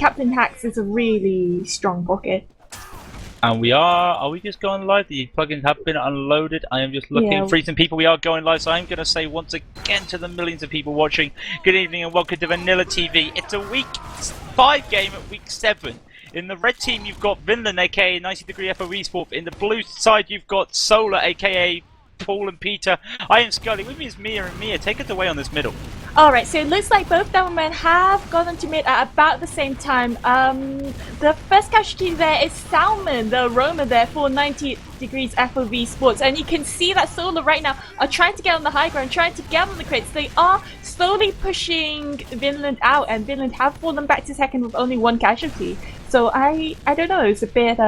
CaptainHax is a really strong pocket. And we are we just going live? The plugins have been unloaded. I am just looking for some people. We are going live, so I'm going to say once again to the millions of people watching, good evening and welcome to VanillaTV. It's a week 5 game at week 7. In the red team, you've got Vinland, aka 90° FOE Sport. In the blue side, you've got Solar, aka Paul and Peter. I am Skully. With me is Mia, and Mia, take it away on this middle. Alright, so it looks like both Devilmen have gone to mid at about the same time. The first casualty there is Salmon, the roamer there for 90° FOV Sports. And you can see that Solar right now are trying to get on the high ground, trying to get on the crates. They are slowly pushing Vinland out, and Vinland have fallen back to second with only 1 casualty. So I don't know, it's a bit,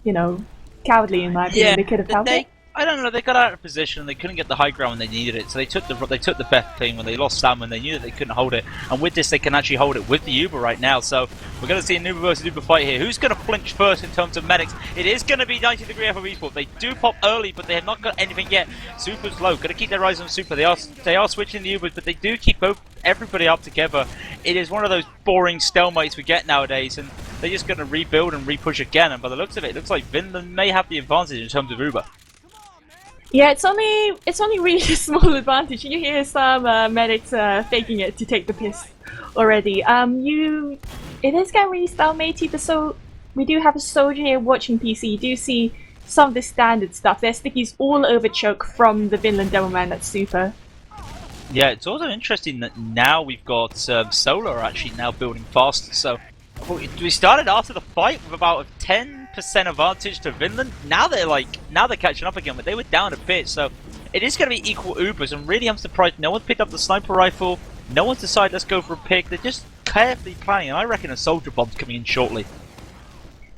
you know, cowardly in my opinion. Yeah, they could have held it. I don't know. They got out of position and they couldn't get the high ground when they needed it. So they took the best thing when they lost Salmon. They knew that they couldn't hold it, and with this they can actually hold it with the Uber right now. So we're going to see an Uber versus Uber fight here. Who's going to flinch first in terms of medics? It is going to be 90° FOV Sport. They do pop early, but they have not got anything yet. Super's low. Going to keep their eyes on Super. They are switching the Ubers, but they do keep everybody up together. It is one of those boring stalemates we get nowadays, and they're just going to rebuild and re-push again. And by the looks of it, it looks like Vinland may have the advantage in terms of Uber. Yeah, it's only really a small advantage. You hear some medics faking it to take the piss already. It is getting really stalematey, but so we do have a soldier here watching PC. You do see some of the standard stuff. There's stickies all over choke from the Vinland Devilman. That's super. Yeah, it's also interesting that now we've got Solar actually now building faster. So we started after the fight with about a 10% advantage to Vinland. Now they're catching up again, but they were down a bit. So it is going to be equal Ubers, and really I'm surprised no one's picked up the sniper rifle. No one's decided let's go for a pick. They're just carefully planning, and I reckon a soldier bomb's coming in shortly.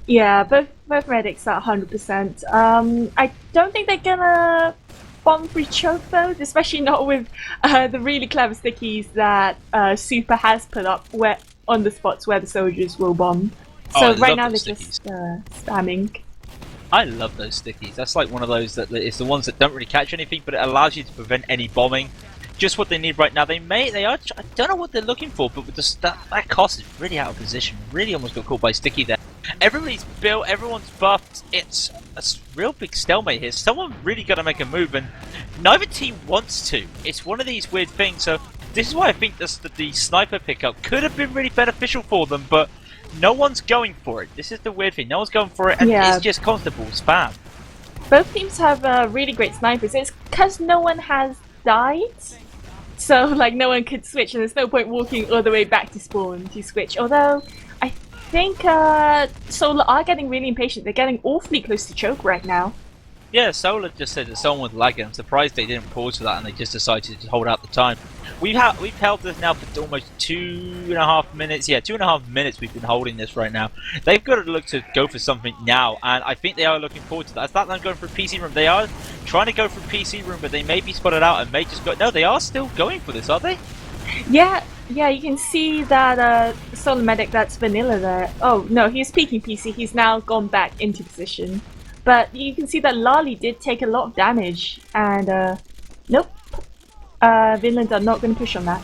Yeah, both medics are 100%. I don't think they're gonna bomb free choke though, especially not with the really clever stickies that Super has put up on the spots where the soldiers will bomb. So right now they're just spamming. I love those stickies. That's like one of those that it's the ones that don't really catch anything, but it allows you to prevent any bombing. Just what they need right now. They are. I don't know what they're looking for, but with that cost is really out of position. Really almost got caught by sticky there. Everybody's built. Everyone's buffed. It's a real big stalemate here. Someone really got to make a move, and neither team wants to. It's one of these weird things. So this is why I think the sniper pickup could have been really beneficial for them, but no one's going for it. This is the weird thing. No one's going for it, and it's just constable spam. Both teams have really great snipers. It's because no one has died. So, like, no one could switch, and there's no point walking all the way back to spawn to switch. Although, I think Solar are getting really impatient. They're getting awfully close to choke right now. Yeah, Solar just said that someone was lagging. I'm surprised they didn't pause for that, and they just decided to hold out the time. We've held this now for almost 2.5 minutes. Yeah, 2.5 minutes we've been holding this right now. They've got to look to go for something now, and I think they are looking forward to that. It's not them going for a PC room. They are trying to go for a PC room, but they may be spotted out and may just go. No, they are still going for this, are they? Yeah, you can see that Solar Medic, that's Vanilla there. Oh, no, he was peeking PC. He's now gone back into position. But you can see that lailli did take a lot of damage, and nope. Vinland are not going to push on that.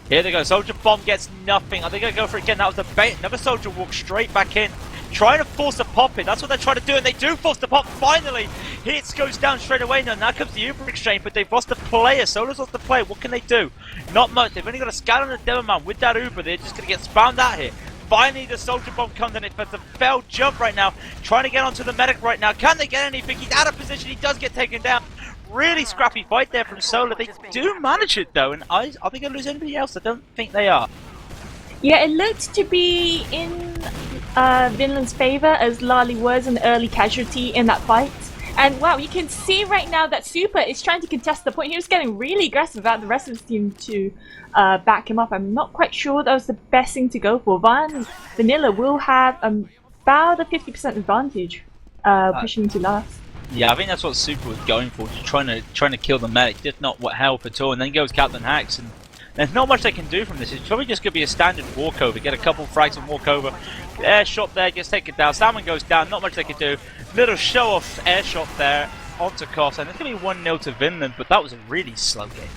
Here they go. Soldier bomb gets nothing. Are they going to go for it again? That was the bait. Another soldier walks straight back in, trying to force a pop in. That's what they're trying to do, and they do force the pop. Finally, hycz goes down straight away. Now comes the Uber exchange, but they've lost the player. Solar's lost the player. What can they do? Not much. They've only got a scout on the Devilman with that Uber. They're just going to get spammed out here. Finally, the soldier bomb comes in. It's a failed jump right now. Trying to get onto the medic right now. Can they get anything? He's out of position. He does get taken down. Really scrappy fight there from Solar. They do manage it though, and are they going to lose anybody else? I don't think they are. Yeah, it looked to be in Vinland's favour, as lailli was an early casualty in that fight. And wow, you can see right now that Super is trying to contest the point. He was getting really aggressive without the rest of his team to back him up. I'm not quite sure that was the best thing to go for. Vanilla will have about a 50% advantage pushing into last. Yeah, I think that's what Super was going for, just trying to kill the medic, just not what help at all. And then goes CaptainHax, and there's not much they can do from this. It's probably just going to be a standard walkover, get a couple frags and walk over. Air shot there, gets taken down. Salmon goes down, not much they can do. Little show off air shot there onto Koss, and it's going to be 1-0 to Vinland, but that was a really slow game.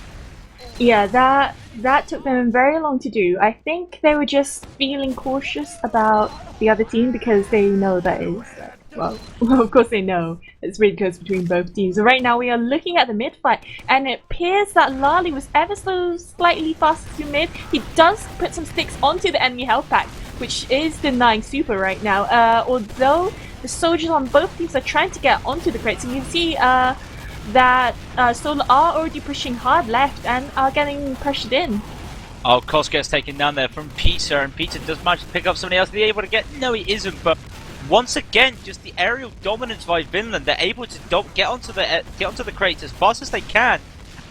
Yeah, that took them very long to do. I think they were just feeling cautious about the other team because they know that is well, well, of course they know it's really close between both teams. So right now we are looking at the mid fight, and it appears that lailli was ever so slightly faster to mid. He does put some sticks onto the enemy health pack, which is denying super right now. Although the soldiers on both teams are trying to get onto the crates, and you can see that Solar are already pushing hard left and are getting pressured in. Oh, Kos gets taken down there from Peter, and Peter does manage to pick up somebody else. Is he able to get? No, he isn't. But once again, just the aerial dominance by Vinland. They're able to get onto the crates as fast as they can,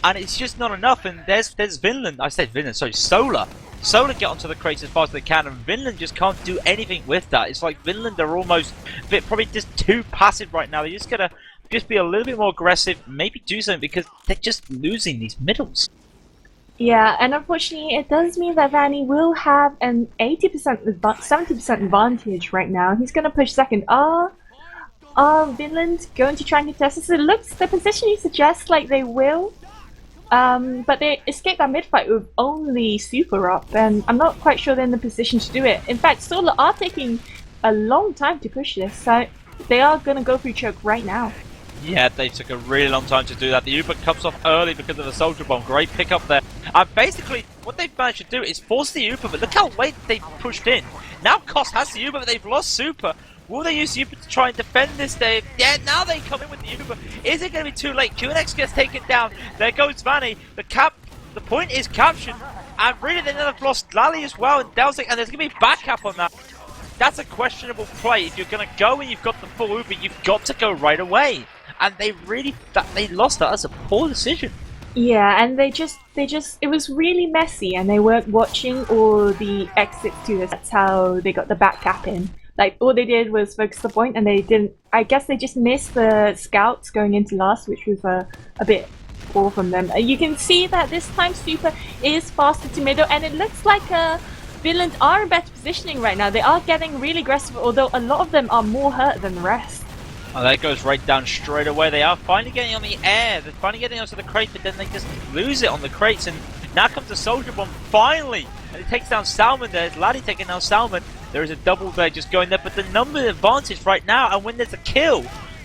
and it's just not enough. And there's Vinland. I said Vinland. Sorry, Solar. Solar get onto the crates as fast as they can, and Vinland just can't do anything with that. It's like Vinland are almost probably just too passive right now. They just gotta be a little bit more aggressive, maybe do something, because they're just losing these middles. Yeah, and unfortunately it does mean that Vanny will have an 70% advantage right now. He's going to push second. Are Vinland going to try and contest this? It looks, the positioning suggests like they will, but they escaped that mid-fight with only super up, and I'm not quite sure they're in the position to do it. In fact, Solar are taking a long time to push this, so they are going to go through choke right now. Yeah, they took a really long time to do that. The Uber comes off early because of the soldier bomb. Great pickup there. And basically, what they've managed to do is force the Uber, but look how late they pushed in. Now Kos has the Uber, but they've lost super. Will they use the Uber to try and defend this? Yeah, now they come in with the Uber. Is it going to be too late? CaptainHax gets taken down. There goes Vanny. The point is captured. And really, they have lost lailli as well, and delzic, and there's going to be backup on that. That's a questionable play. If you're going to go and you've got the full Uber, you've got to go right away. And they lost that. That's a poor decision. Yeah, and it was really messy, and they weren't watching all the exits to this. That's how they got the back cap in. Like, all they did was focus the point, and they didn't, I guess they just missed the scouts going into last, which was a bit poor from them. You can see that this time super is faster to middle, and it looks like Vinland are in better positioning right now. They are getting really aggressive, although a lot of them are more hurt than the rest. Oh, that goes right down straight away. They are finally getting on the air. They're finally getting onto the crate, but then they just lose it on the crates. And now comes the soldier bomb, finally! And it takes down Salmon there. It's lailli taking down Salmon. There is a double there just going there, but the number advantage right now, and when there's a kill,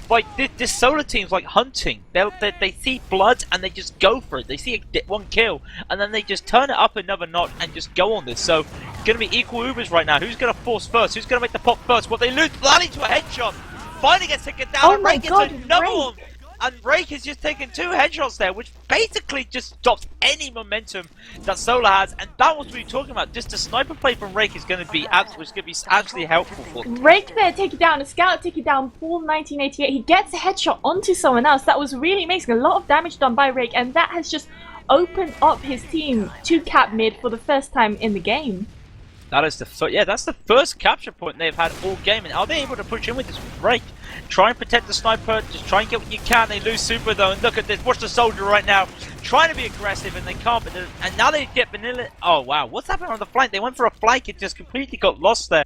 like this Solar team's like hunting. They see blood and they just go for it. They see one kill, and then they just turn it up another notch and just go on this. So it's going to be equal Ubers right now. Who's going to force first? Who's going to make the pop first? Well, they lose lailli to a headshot. Finally gets taken down, oh and my Rake God, gets another Rake. one. And Rake has just taken 2 headshots there, which basically just stops any momentum that Solar has. And that was what we were talking about. Just a sniper play from Rake is going to be absolutely helpful for them. Rake there take it down, a scout take it down, full 1988. He gets a headshot onto someone else. That was really amazing. A lot of damage done by Rake, and that has just opened up his team to cap mid for the first time in the game. That is that's the first capture point they've had all game. And are they able to push in with this Rake? Try and protect the sniper, just try and get what you can. They lose super though, and look at this, watch the soldier right now, trying to be aggressive, and they can't, and now they get Vanilla. Oh wow, what's happening on the flank? They went for a flank, it just completely got lost there.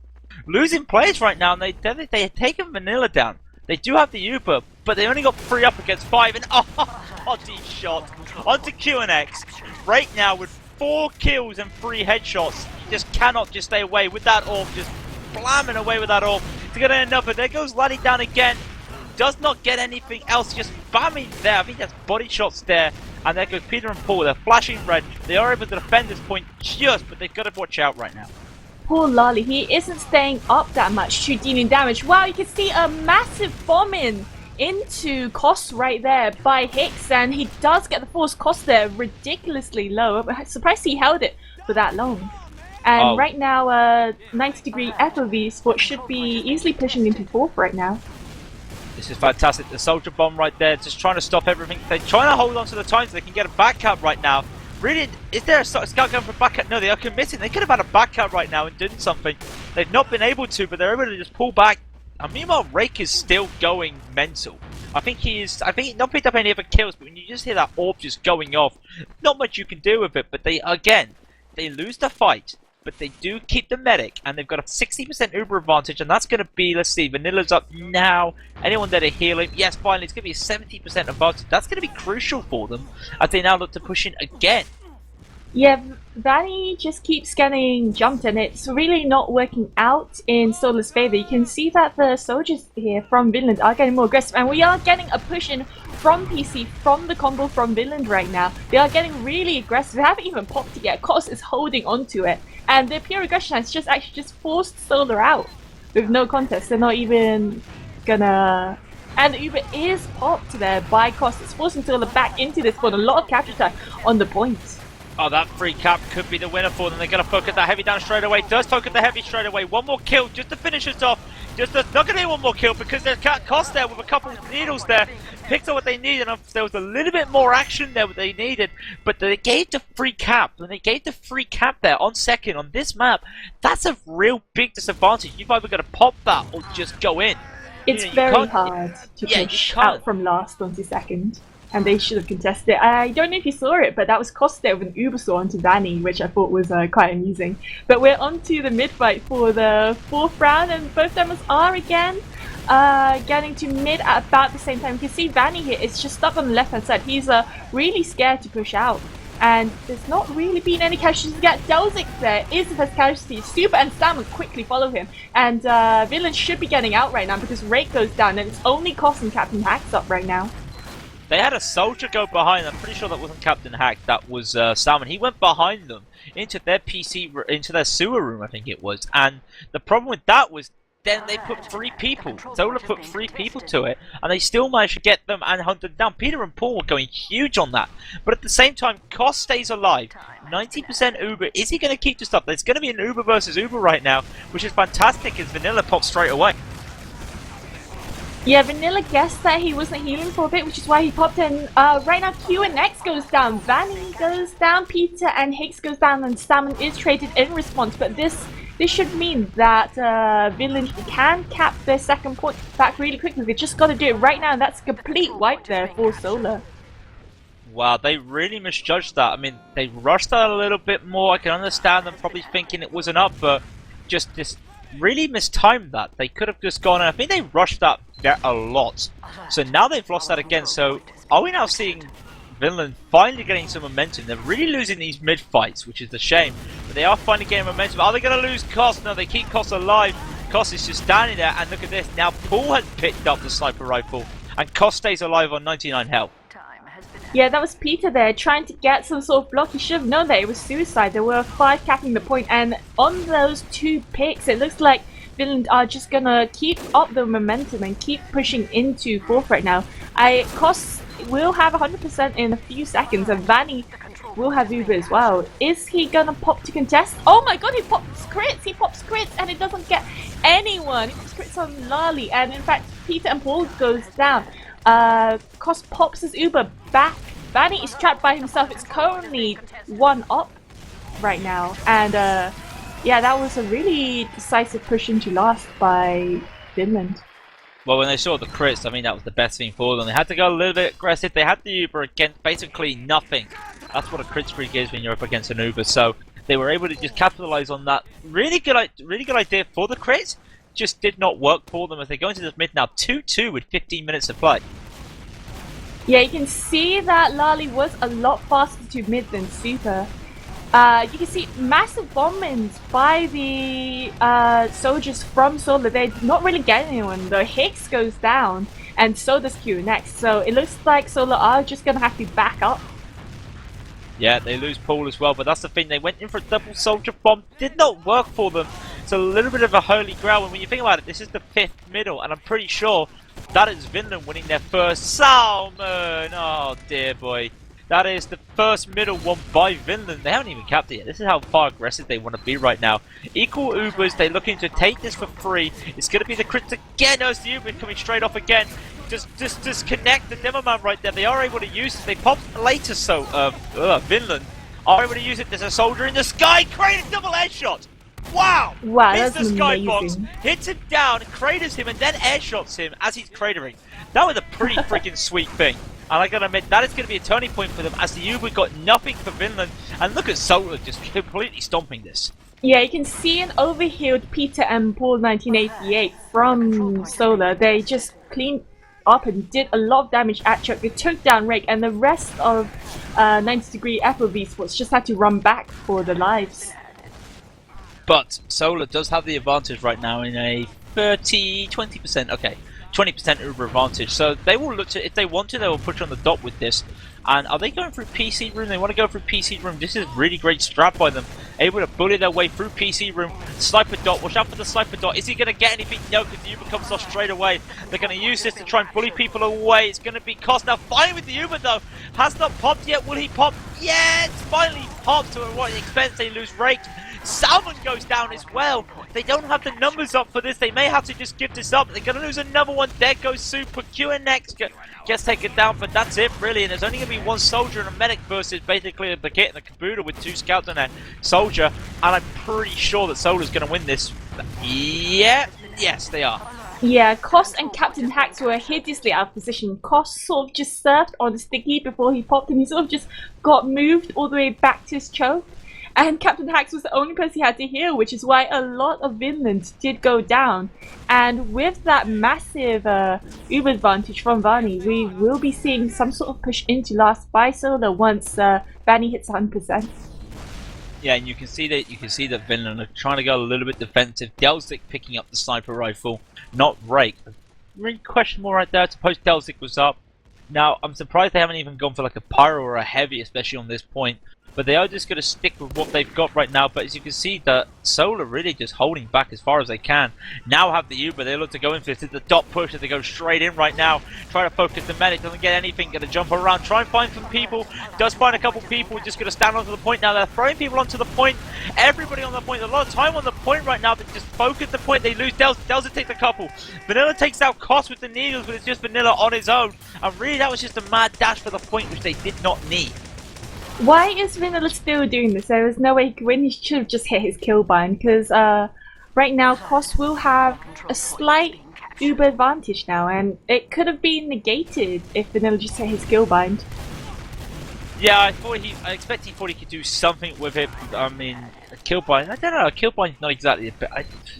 Losing players right now, and they had taken Vanilla down. They do have the Uber, but they only got 3 up against 5, and oh, deep shot onto CaptainHax. Right now with 4 kills and 3 headshots, you just cannot just stay away with that orb, just blamming away with that orb to get another. There goes lailli down again, does not get anything else, just bamming there. I think that's body shots there, and there goes Peter and Paul. They're flashing red. They are able to defend this point but they've got to watch out right now. Poor lailli, he isn't staying up that much to dealing damage. Wow, you can see a massive bomb into Kos right there by hycz, and he does get the force cost there ridiculously low. I'm surprised he held it for that long. And right now, 90-degree FOV Sport should be easily pushing into 4th right now. This is fantastic. The soldier bomb right there, just trying to stop everything. They're trying to hold on to the time so they can get a back cap right now. Really, is there a scout going for a back cap? No, they are committing. They could have had a back cap right now and done something. They've not been able to, but they're able to just pull back. And meanwhile, Rake is still going mental. I think he's not picked up any other kills, but when you just hear that orb just going off, not much you can do with it. But they lose the fight. But they do keep the medic, and they've got a 60% Uber advantage, and that's going to be, let's see, Vanilla's up now. Anyone there to heal him? Yes, finally, it's going to be a 70% advantage. That's going to be crucial for them as they now look to push in again. Yeah, Vanny just keeps getting jumped and it's really not working out in Solar's favor. You can see that the soldiers here from Vinland are getting more aggressive and we are getting a push in from PC, from the combo from Vinland right now. They are getting really aggressive. They haven't even popped it yet. Kos is holding onto it and their pure aggression has actually forced Solar out with no contest. They're not even gonna... And Uber is popped there by Kos. It's forcing Solar back into this for a lot of capture time on the point. Oh, that free cap could be the winner for them. They're going to focus that heavy down straight away. Does focus the heavy straight away. One more kill just to finish it off. Not going to be one more kill because there's Kos there with a couple of needles there. Picked up what they needed. And there was a little bit more action there what they needed. But they gave the free cap. And they gave the free cap there on second on this map. That's a real big disadvantage. You've either got to pop that or just go in. It's very hard to push out from last onto second. And they should have contested it. I don't know if you saw it, but that was Kos there with an Ubersaw onto Vanny, which I thought was quite amusing. But we're on to the mid-fight for the 4th round, and both demos are again getting to mid at about the same time. You can see Vanny here is just stuck on the left-hand side. He's really scared to push out. And there's not really been any casualties yet. Delzic there is the first casualty. Super and Salmon quickly follow him. And Vinland should be getting out right now because Rake goes down, and it's only Kos and CaptainHax up right now. They had a soldier go behind. I'm pretty sure that wasn't CaptainHax. That was Salmon. He went behind them into their into their sewer room, I think it was. And the problem with that was then they put 3 people. Solar put 3 people to it, and they still managed to get them and hunt them down. Peter and Paul were going huge on that. But at the same time, Kos stays alive. 90% Uber. Is he going to keep this up? There's going to be an Uber versus Uber right now, which is fantastic as Vanilla pops straight away. Yeah, Vanilla guessed that he wasn't healing for a bit, which is why he popped in. Right now, Q and X goes down, Vanny goes down, Peter and Hicks goes down, and Salmon is traded in response. But this should mean that Vinland can cap their second point back really quickly. They just got to do it right now, and that's a complete wipe there for Solar. Wow, they really misjudged that. I mean, they rushed that a little bit more. I can understand them probably thinking it wasn't up, but just this really mistimed that. They could have just gone, and I think they rushed that a lot. So now they've lost that again. So are we now seeing Vinland finally getting some momentum? They're really losing these mid fights, which is a shame. But they are finally getting momentum. Are they going to lose Kos? No, they keep Kos alive. Kos is just standing there, and look at this. Now Paul has picked up the sniper rifle, and Kos stays alive on 99 health. Yeah, that was Peter there trying to get some sort of block. He should have known that it was suicide. There were 5 capping the point, and on those 2 picks, it looks like Vinland are just gonna keep up the momentum and keep pushing into 4th right now. Kos will have 100% in a few seconds, and Vanny will have Uber as well. Is he gonna pop to contest? Oh my god, he pops crits! He pops crits, and it doesn't get anyone. He pops crits on lailli, and in fact, Peter and Paul goes down. Kos pops his Uber back. Vanny is trapped by himself. It's currently 1 up right now, and yeah, that was a really decisive push into last by Vinland. Well, when they saw the crits, I mean, that was the best thing for them. They had to go a little bit aggressive. They had the Uber against basically nothing. That's what a crit streak is when you're up against an Uber. So they were able to just capitalize on that. Really good idea for the crits. Just did not work for them as they go into this mid now 2-2 with 15 minutes to play. Yeah, you can see that lailli was a lot faster to mid than Super. You can see massive bombings by the soldiers from Solar. They're not really getting anyone though. Hicks goes down, and so does Q next. So it looks like Solar are just gonna have to back up. Yeah, they lose Paul as well, but that's the thing. They went in for a double soldier bomb. Did not work for them. It's a little bit of a holy grail. And when you think about it, this is the 5th middle, and I'm pretty sure that is Vinland winning their first Salmon. Oh dear boy. That is the first middle won by Vinland. They haven't even capped it yet. This is how far aggressive they want to be right now. Equal Ubers. They're looking to take this for free. It's going to be the crits again. There's the Uber coming straight off again. Just disconnect the demo man right there. They are able to use it. They popped later, so Vinland are able to use it. There's a soldier in the sky. Craters double headshot. Wow! Wow, hits that's the skybox, amazing. hits him down, craters him, and then airshots him as he's cratering. That was a pretty freaking sweet thing. And I gotta admit, that is going to be a turning point for them as the Uber got nothing for Vinland. And look at Solar just completely stomping this. Yeah, you can see an overhealed Peter and Paul 1988 from Solar. They just cleaned up and did a lot of damage at choke. They took down Rake, and the rest of 90-degree FOV Sports just had to run back for their lives. But Solar does have the advantage right now in a 20%, okay, 20% Uber advantage. So they will look to, if they want to, they will push on the dot with this. And are they going through PC room? They want to go through PC room. This is really great strat by them. Able to bully their way through PC room. Sniper dot. Watch out for the sniper dot. Is he going to get anything? No, because the Uber comes off straight away. They're going to use this to try and bully people away. It's going to be Cost. Now, finally with the Uber, though. Has not popped yet. Will he pop? Yeah, it's finally popped. To what expense they lose Rake. Salmon goes down as well. They don't have the numbers up for this. They may have to just give this up. They're going to lose another one. There goes Super. QNX gets taken down, but that's it, really. And there's only going to be one soldier and a medic versus basically a Baguette and a Caboodle with 2 scouts and a soldier. And I'm pretty sure that Solar's going to win this. Yeah, yes, they are. Yeah, Cost and CaptainHax were hideously out of position. Cost sort of just surfed on the sticky before he popped, and he sort of just got moved all the way back to his choke. And CaptainHax was the only person he had to heal, which is why a lot of Vinland did go down. And with that massive Uber advantage from Vani, we will be seeing some sort of push into last by Solar once Vani hits 100%. Yeah, and you can see that Vinland are trying to go a little bit defensive. delzic picking up the sniper rifle, not Rake. Really questionable right there. I suppose delzic was up. Now, I'm surprised they haven't even gone for like a pyro or a heavy, especially on this point. But they are just going to stick with what they've got right now. But as you can see, the Solar really just holding back as far as they can. Now have the Uber. They look to go in for this. It's the dot push as they go straight in right now. Try to focus the medic. Doesn't get anything. Going to jump around. Try and find some people. Does find a couple people. Just going to stand onto the point now. They're throwing people onto the point. Everybody on the point. A lot of time on the point right now. They just focus the point. They lose delzic takes a couple. Vanilla takes out Cost with the needles, but it's just Vanilla on his own. And really, that was just a mad dash for the point, which they did not need. Why is Vanilla still doing this? There was no way he could win. He should have just hit his kill bind, because right now Cost will have a slight Uber advantage now, and it could have been negated if Vanilla just hit his kill bind. Yeah, I expect he thought he could do something with it. I mean, a kill bind. I don't know. A kill bind's not exactly.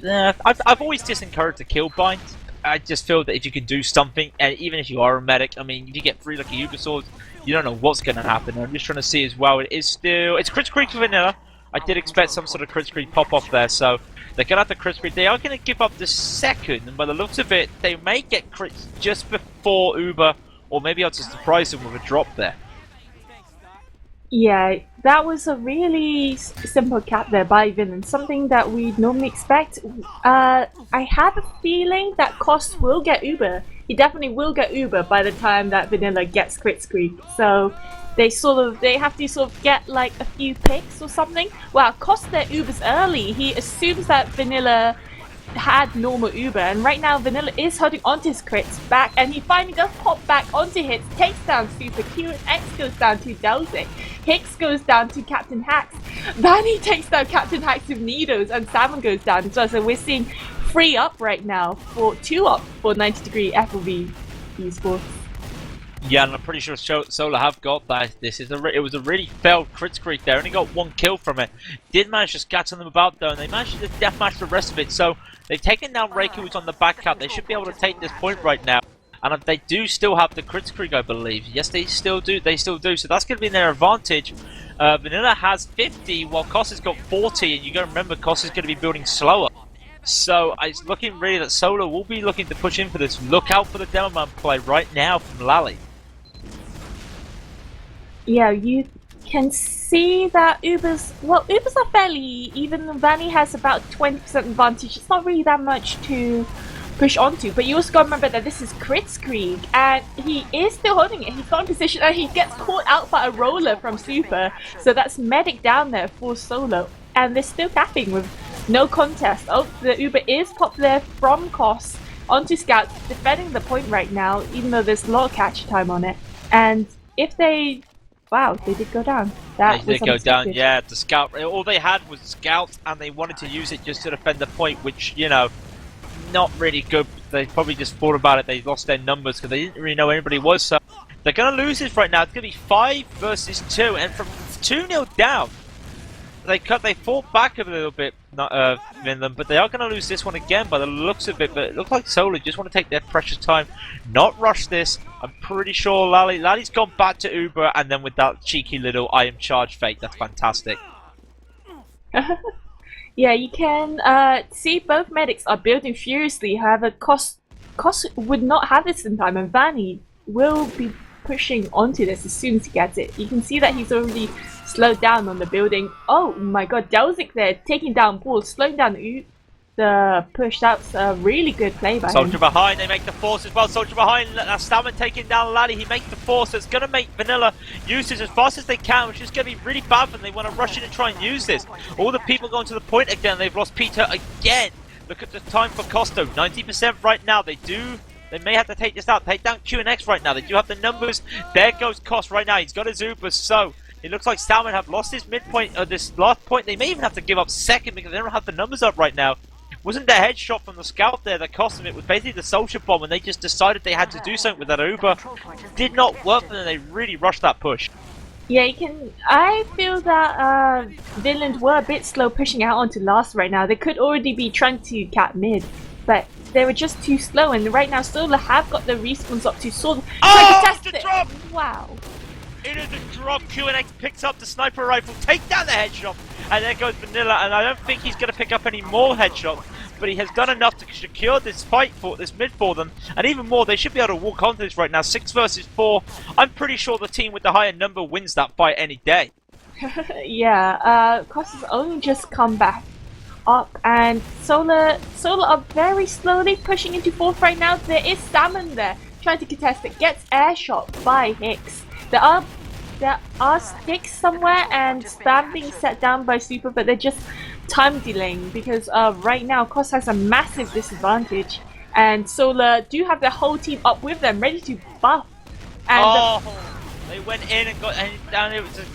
I've always disencouraged the kill bind. I just feel that if you can do something, and even if you are a medic, I mean, if you get 3 lucky Uber swords, you don't know what's going to happen. I'm just trying to see as well. It's crit screen for Vanilla. I did expect some sort of crit screen pop off there, so they're going to have the crit screen. They are going to give up the second, and by the looks of it, they may get crits just before Uber, or maybe I'll just surprise them with a drop there. Yeah, that was a really simple cap there by Vinland, something that we'd normally expect. I have a feeling that Cost will get Uber. He definitely will get Uber by the time that Vanilla gets crit screen. So they have to sort of get like a few picks or something. Wow, Cost their Ubers early. He assumes that Vanilla had normal Uber, and right now Vanilla is holding onto his crits back, and he finally does pop back onto hits, takes down Super. QNX goes down to delzic. Hicks goes down to CaptainHax. Vani takes down CaptainHax with needles, and Salmon goes down as well. So we're seeing 3 up right now, 2 up for 90-degree FOV esports. Yeah, and I'm pretty sure Solar have got that. It was a really failed crit screen there. Only got 1 kill from it. Did manage to scatter them about though, and they managed to deathmatch the rest of it. So they've taken down Rake, who's on the back cap. They should be able to take this point right now. And they do still have the crit screen, I believe. Yes, they still do. So that's going to be their advantage. Vanilla has 50, while Cost has got 40. And you got to remember, Cost is going to be building slower. So it's looking really that Solar will be looking to push in for this. Look out for the Demo Man play right now from lailli. Yeah, you can see that Ubers are fairly even. Vani has about 20% advantage. It's not really that much to push onto, but you also got to remember that this is crit screen, and he is still holding it. He's got in position, and he gets caught out by a roller from Super, so that's medic down there for Solar, and they're still capping with no contest. Oh, the Uber is popped there from Cost onto Scouts, defending the point right now, even though there's a lot of catch time on it. And if they... Wow, they did go down. They did go down, yeah. The Scout, all they had was Scouts, and they wanted to use it just to defend the point, which, you know, not really good. They probably just thought about it. They lost their numbers because they didn't really know anybody was. So they're going to lose this right now. It's going to be 5 versus 2, and from 2-0 down, they fought back a little bit. Vinland, but they are going to lose this one again by the looks of it. But it looks like Solar just want to take their precious time, not rush this. I'm pretty sure lailli's gone back to Uber, and then with that cheeky little I am charged fake, that's fantastic. Yeah, you can see both medics are building furiously. However, Kos would not have this in time, and Vanny will be pushing onto this as soon as he gets it. You can see that he's already slowed down on the building. Oh my god, delzic there, taking down Paul, slowing down the push. That's a really good play by him. Soldier behind, they make the force as well. Soldier behind, Salmon taking down lailli. He makes the force. It's going to make Vanilla use this as fast as they can, which is going to be really bad for them. They want to rush in and try and use this. All the people going to the point again. They've lost Peter again. Look at the time for Costo, 90% right now. They may have to take this out. Take down QNX right now. They do have the numbers. There goes Cost right now. He's got his Uber, so it looks like Salmon have lost his midpoint, or this last point. They may even have to give up second because they don't have the numbers up right now. Wasn't the headshot from the scout there that cost them? It was basically the soldier bomb, and they just decided they had to do something with that Uber. Did not work for them. They really rushed that push. Yeah, you can. I feel that Vinland were a bit slow pushing out onto last right now. They could already be trying to cap mid, but they were just too slow. And right now, Solar have got the respawns up to Solar. Oh, it's a drop! Wow. It is a drop. QNX picks up the sniper rifle, take down the headshot, and there goes Vanilla. And I don't think he's going to pick up any more headshots, but he has done enough to secure this fight for this mid for them, and even more. They should be able to walk onto this right now. 6 versus 4. I'm pretty sure the team with the higher number wins that fight any day. Yeah, Kos has only just come back up, and Solar are very slowly pushing into 4th right now. There is Salmon there trying to contest it, gets air shot by hycz. There are sticks somewhere and spam being set down by Super, but they're just time delaying because right now Kos has a massive disadvantage, and Solar do have their whole team up with them, ready to buff. And they went in and got down.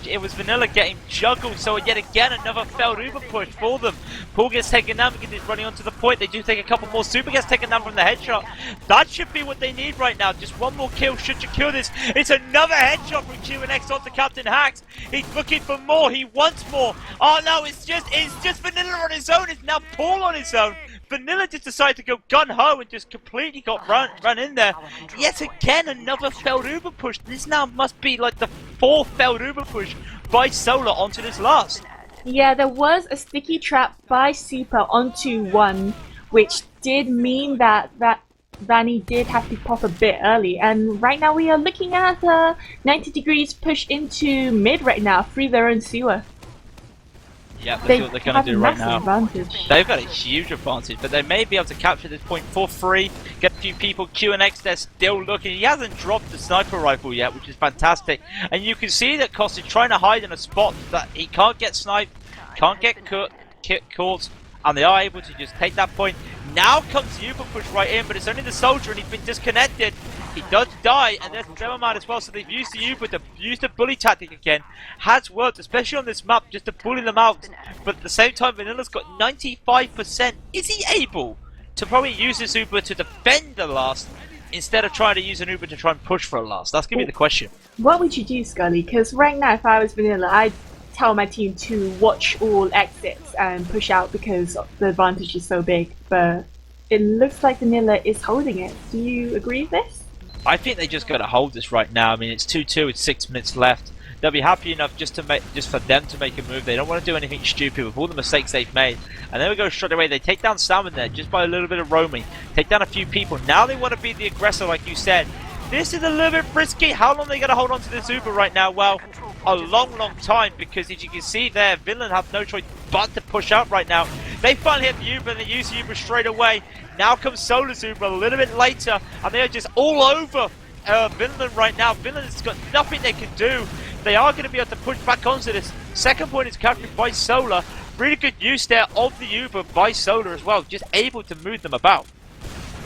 It was Vanilla getting juggled, so yet again another failed Uber push for them. Paul gets taken down because he's running onto the point. They do take a couple more. Super gets taken down from the headshot. That should be what they need right now. Just one more kill should secure this. It's another headshot from QNX onto CaptainHax. He's looking for more. He wants more. Oh no, it's just Vanilla on his own. It's now Paul on his own. Vanilla just decided to go gun-ho and just completely got run in there. Yet again, another failed Uber push. This now must be like the 4th failed Uber push by Solar onto this last. Yeah, there was a sticky trap by Super onto 1, which did mean that Vanny did have to pop a bit early. And right now we are looking at a 90 degrees push into mid right now through their own sewer. Yeah, that's what they're going to do right now. Advantage. They've got a huge advantage, but they may be able to capture this point for free, get a few people. QNX, they're still looking. He hasn't dropped the sniper rifle yet, which is fantastic. And you can see that Kos is trying to hide in a spot that he can't get sniped, can't get caught, and they are able to just take that point. Now comes the Uber push right in, but it's only the soldier, and he's been disconnected. He does die, and there's Salmon as well, so they've used the Uber to use the bully tactic again. Has worked, especially on this map, just to bully them out. But at the same time, Vanilla's got 95%. Is he able to probably use this Uber to defend the last, instead of trying to use an Uber to try and push for a last? That's going to be the question. What would you do, Skully? Because right now, if I was Vanilla, I'd tell my team to watch all exits and push out because the advantage is so big. But it looks like Vanilla is holding it. Do you agree with this? I think they just got to hold this right now. I mean, it's 2-2 with 6 minutes left. They'll be happy enough just for them to make a move. They don't want to do anything stupid with all the mistakes they've made. And then we go straight away. They take down Salmon there just by a little bit of roaming. Take down a few people. Now they want to be the aggressor, like you said. This is a little bit risky. How long are they going to hold on to this Uber right now? Well, a long, long time, because as you can see there, Vinland have no choice but to push out right now. They finally hit the Uber and they use the Uber straight away. Now comes Solar's Uber a little bit later, and they are just all over Vinland right now. Vinland has got nothing they can do. They are going to be able to push back onto this. Second point is captured by Solar. Really good use there of the Uber by Solar as well, just able to move them about.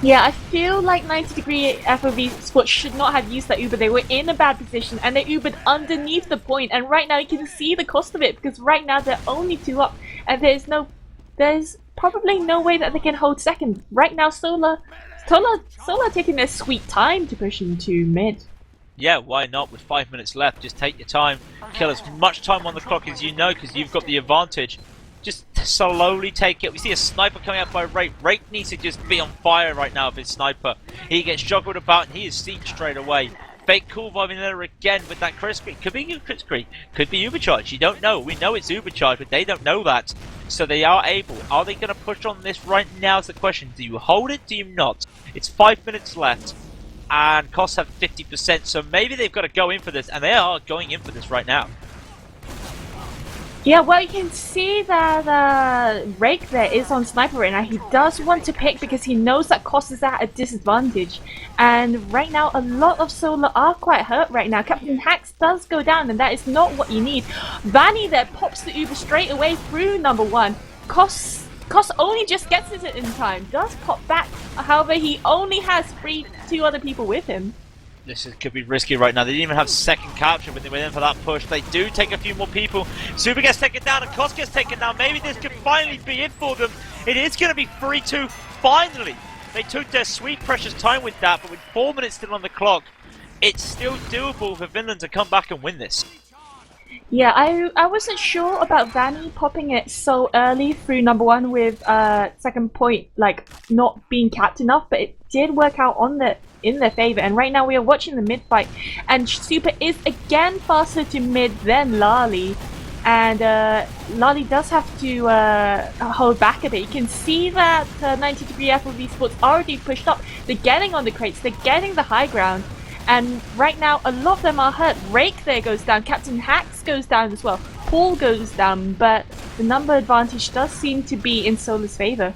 Yeah, I feel like 90 degree FOV Sports should not have used that Uber. They were in a bad position and they Ubered underneath the point, and right now you can see the cost of it because right now they're only 2 up and there's probably no way that they can hold second. Right now Solar taking their sweet time to push into mid. Yeah, why not? With 5 minutes left, just take your time, kill as much time on the clock as you know, because you've got the advantage. just slowly take it. We see a sniper coming out by Rake. Rake needs to just be on fire right now with his sniper. He gets juggled about and he is seen straight away. Fake cool by Vanilla again with that crit screen. Could be crit screen. Could be Ubercharge. You don't know. We know it's Ubercharge, but they don't know that. So they are able. Are they going to push on this right now is the question. Do you hold it? Do you not? It's 5 minutes left. And costs have 50%. So maybe they've got to go in for this. And they are going in for this right now. Yeah, well, you can see that Rake there is on sniper right now. He does want to pick because he knows that Koss is at a disadvantage. And right now, a lot of Solar are quite hurt right now. CaptainHax does go down, and that is not what you need. Vanny there pops the Uber straight away through number one. Koss only just gets it in time. Does pop back. However, he only has two other people with him. Could be risky right now. They didn't even have second capture when they went in for that push. They do take a few more people. Super gets taken down and Koss gets taken down. Maybe this could finally be it for them. It is going to be 3-2 finally. They took their sweet precious time with that, but with 4 minutes still on the clock, it's still doable for Vinland to come back and win this. Yeah, I wasn't sure about Vanny popping it so early through number one with second point like not being capped enough, but it did work out in their favor. And right now we are watching the mid fight, and Super is again faster to mid than lailli, and lailli does have to hold back a bit. You can see that 90-degree FOV Sports already pushed up. They're getting on the crates, they're getting the high ground. And right now, a lot of them are hurt. Rake there goes down. CaptainHax goes down as well. Paul goes down. But the number advantage does seem to be in Solar's favor.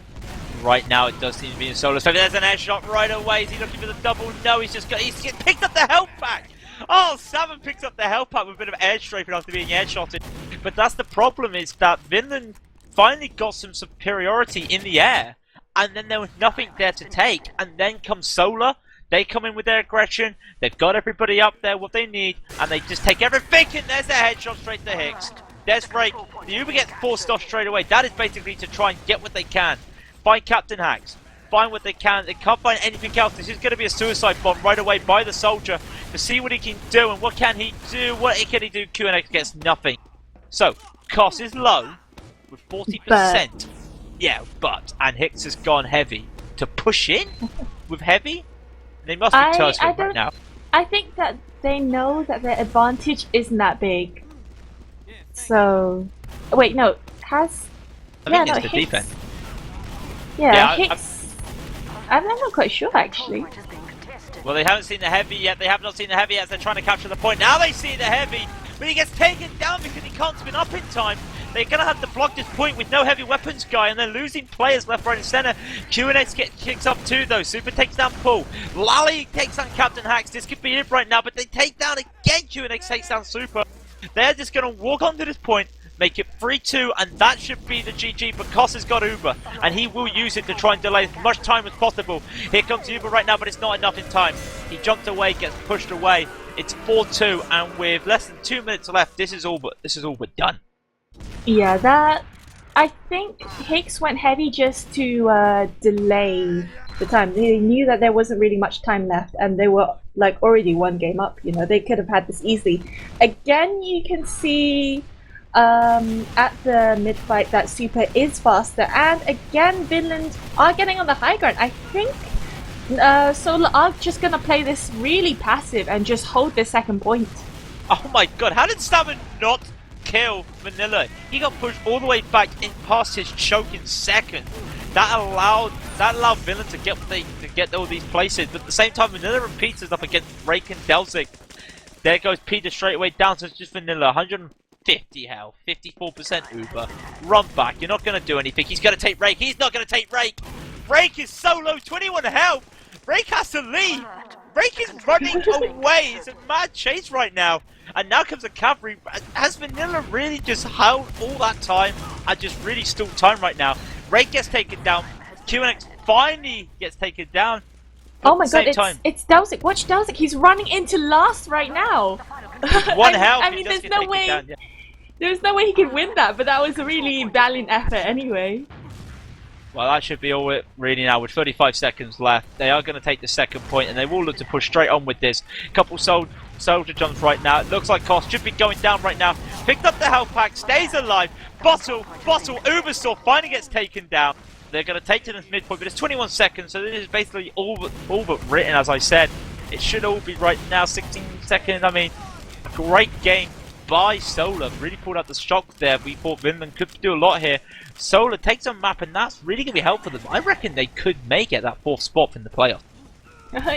Right now, it does seem to be in Solar's favor. There's an air shot right away. Is he looking for the double? No, he's picked up the health pack. Oh, Salmon picks up the health pack with a bit of air strafing after being air shotted. But that's the problem, is that Vinland finally got some superiority in the air. And then there was nothing there to take. And then comes Solar. They come in with their aggression, they've got everybody up there, what they need, and they just take everything, and there's their headshot straight to Hycz. There's Rake. The Uber gets forced off straight away. That is basically to try and get what they can. Find CaptainHax. Find what they can. They can't find anything else. This is going to be a suicide bomb right away by the soldier to see what he can do, and what can he do? What can he do? QNX gets nothing. So, Koss is low with 40%. Yeah, and Hycz has gone heavy. To push in with heavy? They must be tussling right now. I think that they know that their advantage isn't that big. So, wait, no, I think it's the defense. Yeah, Hycz. I'm not quite sure actually. Well, they haven't seen the heavy yet. They have not seen the heavy as they're trying to capture the point. Now they see the heavy, but he gets taken down because he can't spin up in time. They're going to have to block this point with no heavy weapons guy, and they're losing players left, right, and center. QNX kicks up too, though. Super takes down Paul. lailli takes down CaptainHax. This could be it right now, but they take down again. QNX takes down Super. They're just going to walk onto this point, make it 3-2, and that should be the GG. But Koss has got Uber, and he will use it to try and delay as much time as possible. Here comes Uber right now, but it's not enough in time. He jumped away, gets pushed away. It's 4-2, and with less than 2 minutes left, this is all but done. Yeah, I think Hycz went heavy just to delay the time. They knew that there wasn't really much time left, and they were like already one game up. You know, they could have had this easily. Again, you can see at the mid fight that Super is faster, and again, Vinland are getting on the high ground. I think Solar are just gonna play this really passive and just hold their second point. Oh my god, how did Salmon not kill Vanilla? He got pushed all the way back in past his choke in second. That allowed Vinland to get all these places, but at the same time Vanilla repeats us up against Rake and delzic. There goes Peter straight away down to just Vanilla. 150 health, 54% Uber. Run back, you're not going to do anything. He's going to take Rake, he's not going to take Rake. Rake is so low, 21 health. Rake has to leave. Rake is running away. It's a mad chase right now. And now comes the cavalry. Has Vanilla really just held all that time and just really stalled time right now? Rake gets taken down. QNX finally gets taken down. Oh my god, it's delzic. Watch delzic. He's running into last right now. One health. I mean, there's no way. Down, yeah. There's no way he could win that, but that was a really valiant effort anyway. Well, that should be all it really now. With 35 seconds left, they are going to take the second point, and they will look to push straight on with this. Couple soldier jumps right now. It looks like Koss should be going down right now. picked up the health pack, stays alive. Bottle, Ubersaw finally gets taken down. They're going to take to the midpoint, but it's 21 seconds, so this is basically all but written, as I said. It should all be right now, 16 seconds. I mean, great game by Solar. Really pulled out the shock there. We thought Vinland could do a lot here. Solar takes a map, and that's really going to be helpful for them. I reckon they could make it that 4th spot in the playoffs.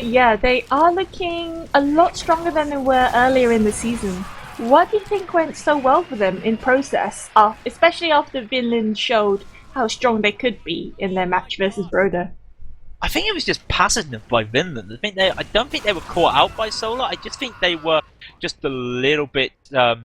Yeah, they are looking a lot stronger than they were earlier in the season. What do you think went so well for them in process, especially after Vinland showed how strong they could be in their match versus Broda? I think it was just passiveness by Vinland. I don't think they were caught out by Solar. I just think they were just a little bit out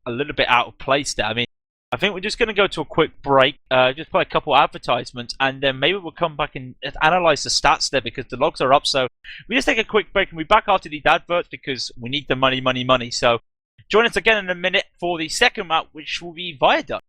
of place there. I mean, I think we're just going to go to a quick break, just play a couple advertisements, and then maybe we'll come back and analyze the stats there because the logs are up. So we just take a quick break and we'll be back after these adverts because we need the money. So join us again in a minute for the second map, which will be Viaduct.